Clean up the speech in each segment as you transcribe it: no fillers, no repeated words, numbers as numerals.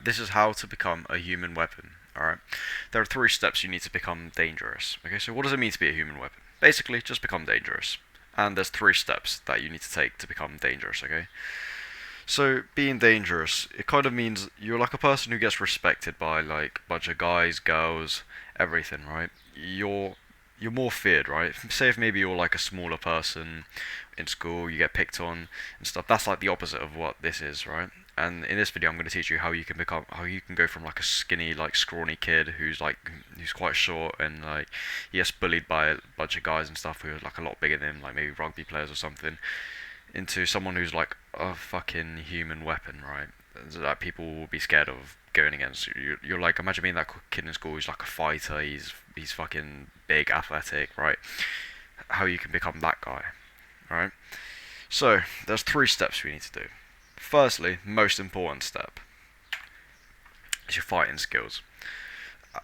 this is how to become a human weapon. Alright? There are 3 steps you need to become dangerous. Okay, so what does it mean to be a human weapon? Basically, just become dangerous. And there's 3 steps that you need to take to become dangerous, okay? So being dangerous, it kind of means you're like a person who gets respected by like a bunch of guys, girls, everything, right? You're more feared, right? Say if maybe you're like a smaller person in school, you get picked on and stuff. That's like the opposite of what this is, right? And in this video, I'm going to teach you how you can go from like a skinny, like scrawny kid who's quite short and like he gets bullied by a bunch of guys and stuff who are like a lot bigger than him, like maybe rugby players or something, into someone who's like a fucking human weapon, right? That people will be scared of going against. You're like, imagine being that kid in school who's like a fighter. He's fucking big, athletic, right? How you can become that guy, right? So there's 3 steps we need to do. Firstly, most important step is your fighting skills.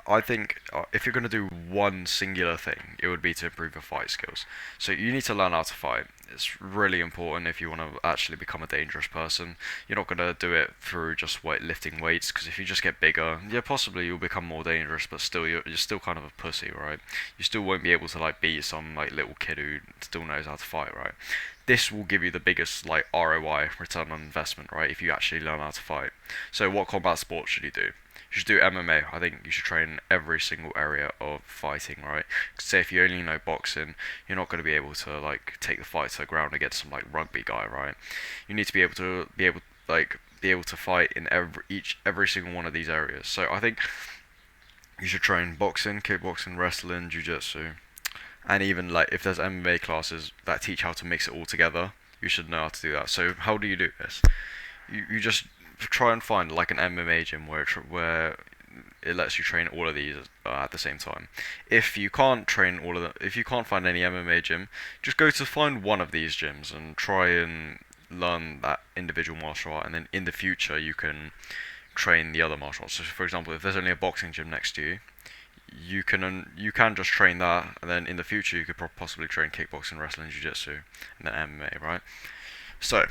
I think if you're going to do one singular thing, it would be to improve your fight skills. So you need to learn how to fight. It's really important if you want to actually become a dangerous person. You're not going to do it through just lifting weights, because if you just get bigger, yeah, possibly you'll become more dangerous, but still you're still kind of a pussy, right? You still won't be able to like beat some like little kid who still knows how to fight, right? This will give you the biggest like ROI, return on investment, right? If you actually learn how to fight. So what combat sport should you do? You should do MMA. I think you should train every single area of fighting, right? Say if you only know boxing, you're not going to be able to like take the fight to the ground against some like rugby guy, right? You need to be able to fight in every single one of these areas. So I think you should train boxing, kickboxing, wrestling, jiu-jitsu, and even like if there's MMA classes that teach how to mix it all together, you should know how to do that. So how do you do this? You just try and find like an MMA gym where it lets you train all of these at the same time. If you can't train all of them, if you can't find any MMA gym, just go to find one of these gyms and try and learn that individual martial art, and then in the future you can train the other martial arts. So for example, if there's only a boxing gym next to you, you can just train that, and then in the future you could possibly train kickboxing, wrestling, jiu-jitsu, and then MMA, right? So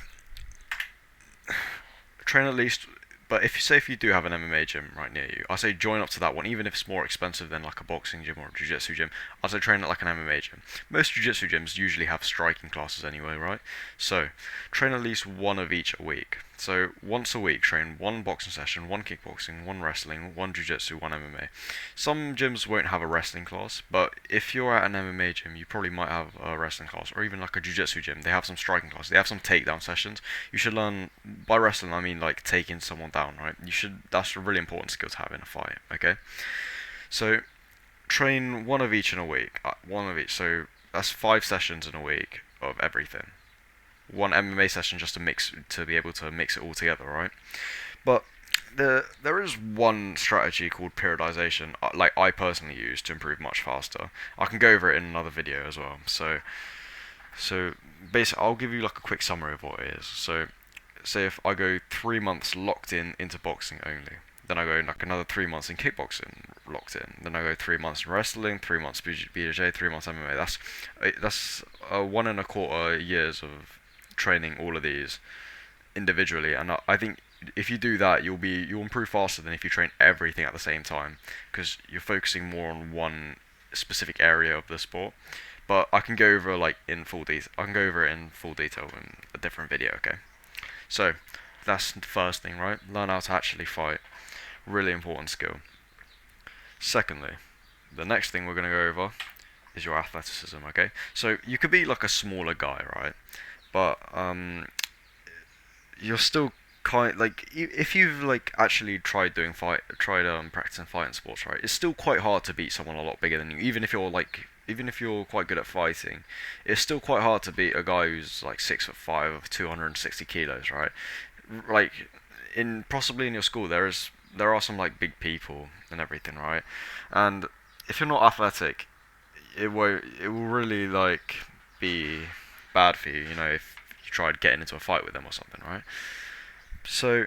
train at least. But if you do have an MMA gym right near you, I say join up to that one, even if it's more expensive than like a boxing gym or a jiu-jitsu gym. I say train at like an MMA gym. Most jiu-jitsu gyms usually have striking classes anyway, right? So train at least one of each a week. So once a week, train one boxing session, one kickboxing, one wrestling, one jiu-jitsu, one MMA. Some gyms won't have a wrestling class, but if you're at an MMA gym, you probably might have a wrestling class, or even like a jiu-jitsu gym. They have some striking classes. They have some takedown sessions. You should learn. By wrestling, I mean like taking someone down, right? You should. That's a really important skill to have in a fight. Okay. So train one of each in a week. One of each. So that's 5 sessions in a week of everything. One MMA session just to be able to mix it all together, right? But there is one strategy called periodization, like I personally use to improve much faster. I can go over it in another video as well. So basically, I'll give you like a quick summary of what it is. So say if I go 3 months locked into boxing only. Then I go like another 3 months in kickboxing locked in. Then I go 3 months in wrestling, 3 months BJJ, 3 months MMA. That's 1.25 years of training all of these individually, and I think if you do that, you'll improve faster than if you train everything at the same time, because you're focusing more on one specific area of the sport. But I can go over like in full detail. I can go over it in full detail in a different video. Okay, so that's the first thing, right? Learn how to actually fight. Really important skill. Secondly, the next thing we're going to go over is your athleticism. Okay, so you could be like a smaller guy, right? But you're still kind like if you've like actually tried practicing fighting sports, right? It's still quite hard to beat someone a lot bigger than you, even if you're quite good at fighting. It's still quite hard to beat a guy who's like 6'5" of 260 kilos, right? Like in possibly in your school there are some like big people and everything, right? And if you're not athletic, it will really like be bad for you, if you tried getting into a fight with them or something, right? So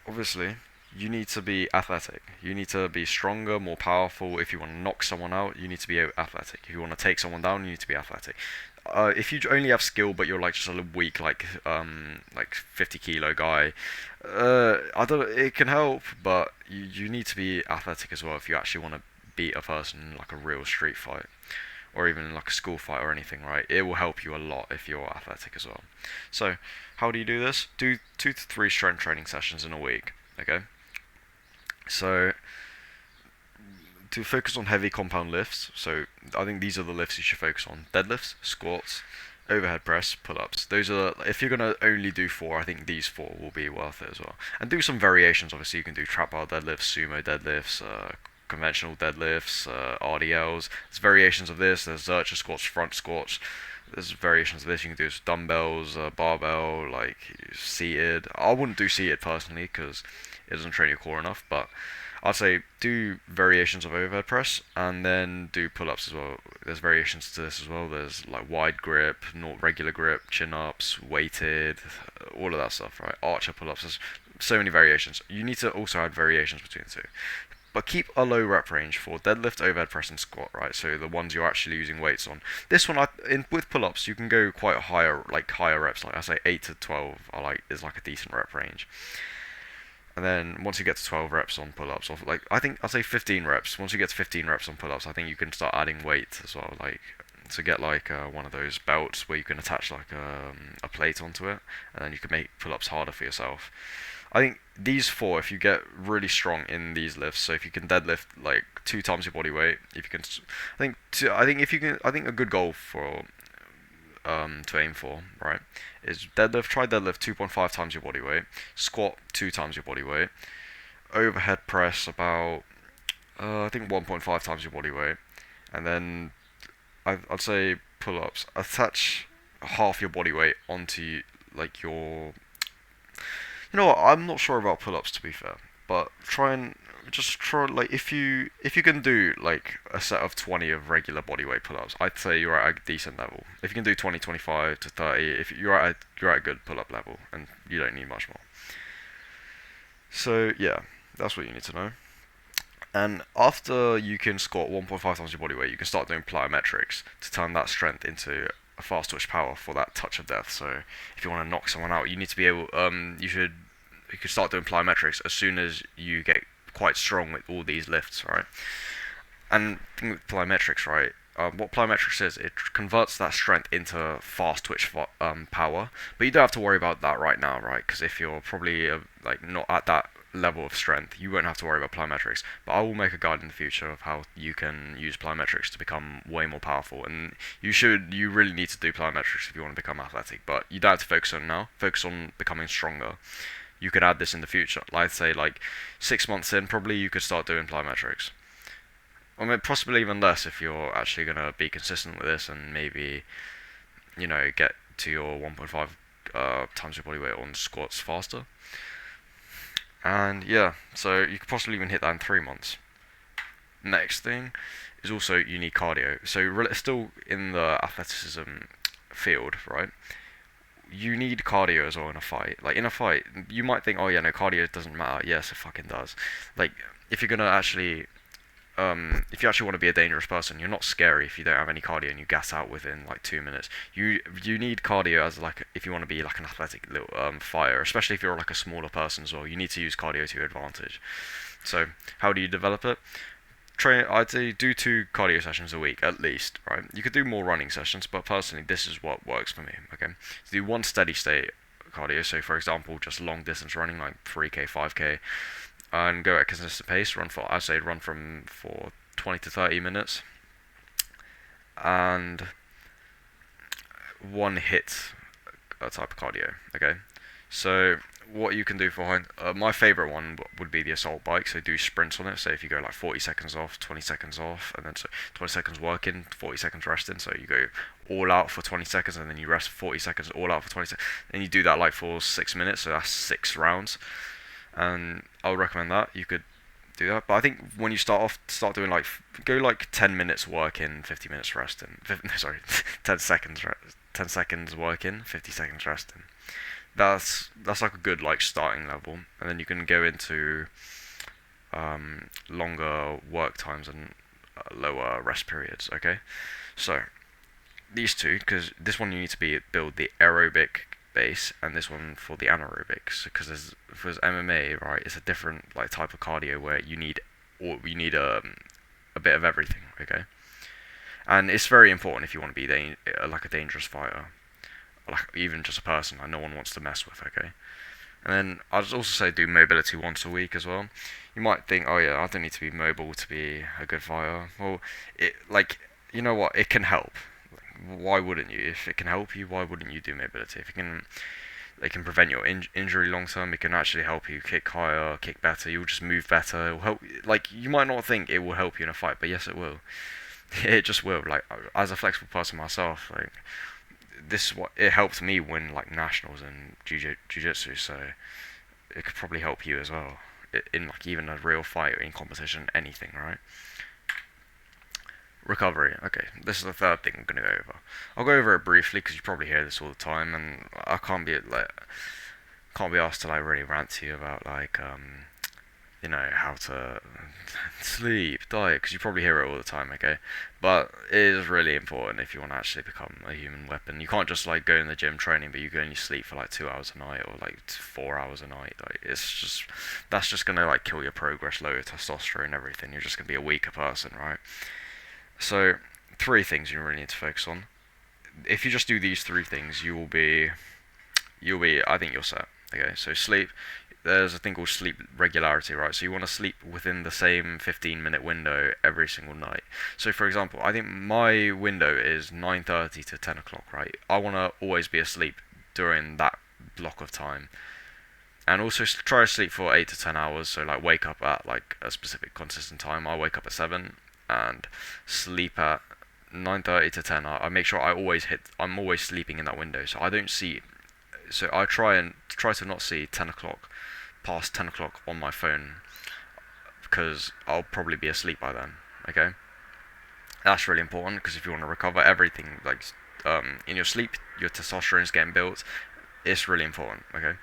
obviously you need to be athletic. You need to be stronger, more powerful. If you want to knock someone out, you need to be athletic. If you want to take someone down, you need to be athletic. if you only have skill but you're like just a little weak, like 50 kilo guy, I don't. It can help, but you need to be athletic as well if you actually want to beat a person in like a real street fight or even like a school fight or anything, right? It will help you a lot if you're athletic as well. So, how do you do this? Do 2 to 3 strength training sessions in a week. Okay. So to focus on heavy compound lifts, so I think these are the lifts you should focus on: deadlifts, squats, overhead press, pull-ups. Those are, if you're gonna only do 4, I think these 4 will be worth it as well. And do some variations. Obviously, you can do trap bar deadlifts, sumo deadlifts, conventional deadlifts, RDLs. There's variations of this. There's Zercher squats, front squats. There's variations of this. You can do with dumbbells, barbell, like seated. I wouldn't do seated personally because it doesn't train your core enough, but I'd say do variations of overhead press and then do pull-ups as well. There's variations to this as well. There's like wide grip, not regular grip, chin-ups, weighted, all of that stuff, right? Archer pull-ups. There's so many variations. You need to also add variations between the two. But keep a low rep range for deadlift, overhead press, and squat, right? So the ones you're actually using weights on. This one, with pull-ups, you can go quite higher reps. Like I say, 8 to 12 is like a decent rep range. And then once you get to 12 reps on pull-ups, or like I'd say 15 reps. Once you get to 15 reps on pull-ups, I think you can start adding weight as well. Like to get like one of those belts where you can attach like a plate onto it, and then you can make pull-ups harder for yourself. I think these 4, if you get really strong in these lifts, so if you can deadlift like 2 times your body weight, if you can, I think a good goal for to aim for, right, is deadlift. Try deadlift 2.5 times your body weight, squat 2 times your body weight, overhead press about I think 1.5 times your body weight, and then I'd say pull-ups. Attach half your body weight onto like your. You know what? I'm not sure about pull-ups to be fair, but try like if you can do like a set of 20 of regular bodyweight pull-ups, I'd say you're at a decent level. If you can do 20, 25 to 30, if you're at a good pull-up level, and you don't need much more. So yeah, that's what you need to know. And after you can squat 1.5 times your body weight, you can start doing plyometrics to turn that strength into a fast twitch power for that touch of death. So if you want to knock someone out, you need to be able. You could start doing plyometrics as soon as you get quite strong with all these lifts, right? And with plyometrics, right? What plyometrics is, it converts that strength into fast twitch power. But you don't have to worry about that right now, right? Because if you're probably like not at that level of strength, you won't have to worry about plyometrics. But I will make a guide in the future of how you can use plyometrics to become way more powerful. And you really need to do plyometrics if you want to become athletic. But you don't have to focus on it now. Focus on becoming stronger. You could add this in the future. Like say like 6 months in, probably you could start doing plyometrics. I mean, possibly even less if you're actually gonna be consistent with this and maybe, get to your 1.5 times your body weight on squats faster. And yeah, so you could possibly even hit that in 3 months. Next thing is also you need cardio. So still in the athleticism field, right? You need cardio as well in a fight. Like in a fight, you might think, oh yeah, no, cardio doesn't matter. Yes, it fucking does. Like if you're gonna actually if you actually want to be a dangerous person, you're not scary if you don't have any cardio and you gas out within like 2 minutes. You need cardio as like if you want to be like an athletic little fighter, especially if you're like a smaller person as well. You need to use cardio to your advantage. So how do you develop it? I'd say do 2 cardio sessions a week at least, right? You could do more running sessions, but personally, this is what works for me. Okay, so do 1 steady state cardio. So for example, just long distance running like 3k, 5k. And go at a consistent pace. Run for 20 to 30 minutes, and 1 hit type of cardio. Okay, so what you can do for my favorite one would be the assault bike. So do sprints on it. So if you go like 40 seconds off, 20 seconds off, and then so 20 seconds working, 40 seconds resting. So you go all out for 20 seconds, and then you rest for 40 seconds, all out for 20 seconds, and you do that like for 6 minutes. So that's 6 rounds. And I would recommend that. You could do that, but I think when you start doing go like 10 minutes working, 50 minutes resting. 10 seconds 10 seconds working, 50 seconds resting. That's like a good like starting level, and then you can go into longer work times and lower rest periods. Okay, so these two, because this one you need to build the aerobic base, and this one for the anaerobics. Because there's MMA, right? It's a different like type of cardio where you need a bit of everything. Okay, and it's very important if you want to be like a dangerous fighter, like even just a person like no one wants to mess with. Okay, and then I'd also say do mobility once a week as well. You might think, oh yeah, I don't need to be mobile to be a good fighter. Well, it like you know what, it can help. Why wouldn't you? If it can help you, why wouldn't you do mobility? If it can prevent your injury long term. It can actually help you kick higher, kick better. You'll just move better. It will help. Like you might not think it will help you in a fight, but yes, it will. It just will. Like as a flexible person myself, like this is what it helped me win like nationals in jiu-jitsu. So it could probably help you as well in like even a real fight in competition, anything, right? Recovery. Okay, this is the third thing I'm gonna go over. I'll go over it briefly because you probably hear this all the time, and I can't be asked to like really rant to you about like how to sleep, diet, because you probably hear it all the time. Okay, but it is really important if you want to actually become a human weapon. You can't just like go in the gym training, but you can only sleep for like 2 hours a night or like 4 hours a night. Like that's just gonna like kill your progress, lower testosterone, everything. You're just gonna be a weaker person, right? So, three things you really need to focus on. If you just do these three things, I think you're set. Okay, so sleep, there's a thing called sleep regularity, right? So you want to sleep within the same 15-minute window every single night. So for example, I think my window is 9:30 to 10 o'clock, right? I want to always be asleep during that block of time. And also try to sleep for 8 to 10 hours, so like wake up at like a specific consistent time. I wake up at 7 and sleep at 9:30 to 10. I make sure I'm always sleeping in that window, so I don't see. So I try to not see 10 o'clock, past 10 o'clock on my phone, because I'll probably be asleep by then. Okay, that's really important because if you want to recover everything, like in your sleep, your testosterone is getting built. It's really important. Okay.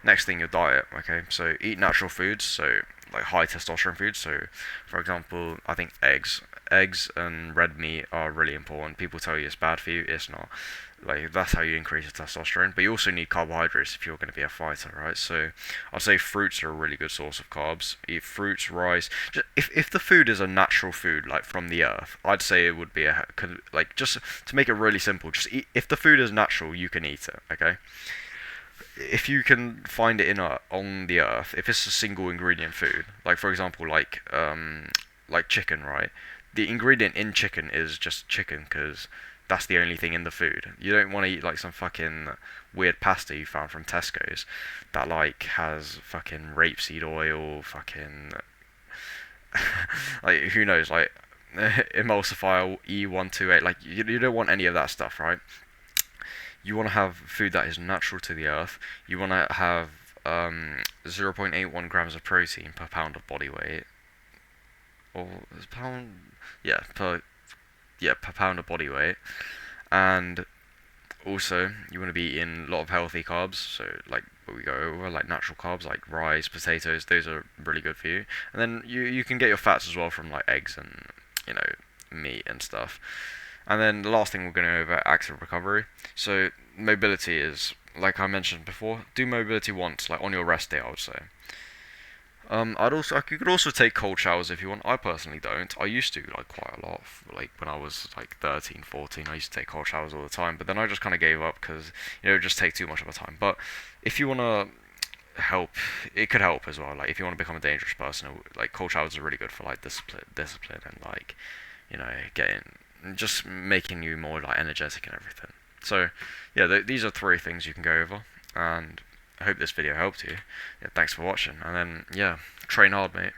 Next thing, your diet. Okay, so eat natural foods. So like high testosterone foods. So, for example, I think eggs and red meat are really important. People tell you it's bad for you. It's not. Like that's how you increase your testosterone. But you also need carbohydrates if you're going to be a fighter, right? So I'd say fruits are a really good source of carbs. Eat fruits, rice. Just, if the food is a natural food like from the earth, I'd say it would be like just to make it really simple. Just eat. If the food is natural, you can eat it. Okay. If you can find it on the earth, if it's a single ingredient food, like for example, like chicken, right? The ingredient in chicken is just chicken because that's the only thing in the food. You don't want to eat like some fucking weird pasta you found from Tesco's that like has fucking rapeseed oil, fucking like who knows, like emulsifier E128. Like you don't want any of that stuff, right? You want to have food that is natural to the earth. You want to have 0.81 grams of protein per pound of body weight, or pound, per pound of body weight, and also you want to be eating a lot of healthy carbs. So like what we go over, like natural carbs, like rice, potatoes. Those are really good for you. And then you can get your fats as well from like eggs and meat and stuff. And then the last thing we're going to go over, active recovery. So mobility is, like I mentioned before, do mobility once, like on your rest day, I would say. You could also take cold showers if you want. I personally don't. I used to like quite a lot. Like when I was like 13, 14, I used to take cold showers all the time. But then I just kind of gave up because it just take too much of a time. But if you want to help, it could help as well. Like if you want to become a dangerous person, like cold showers are really good for like discipline and like getting just making you more like energetic and everything. So yeah, these are three things you can go over, and I hope this video helped you. Yeah, thanks for watching, and then yeah, train hard, mate.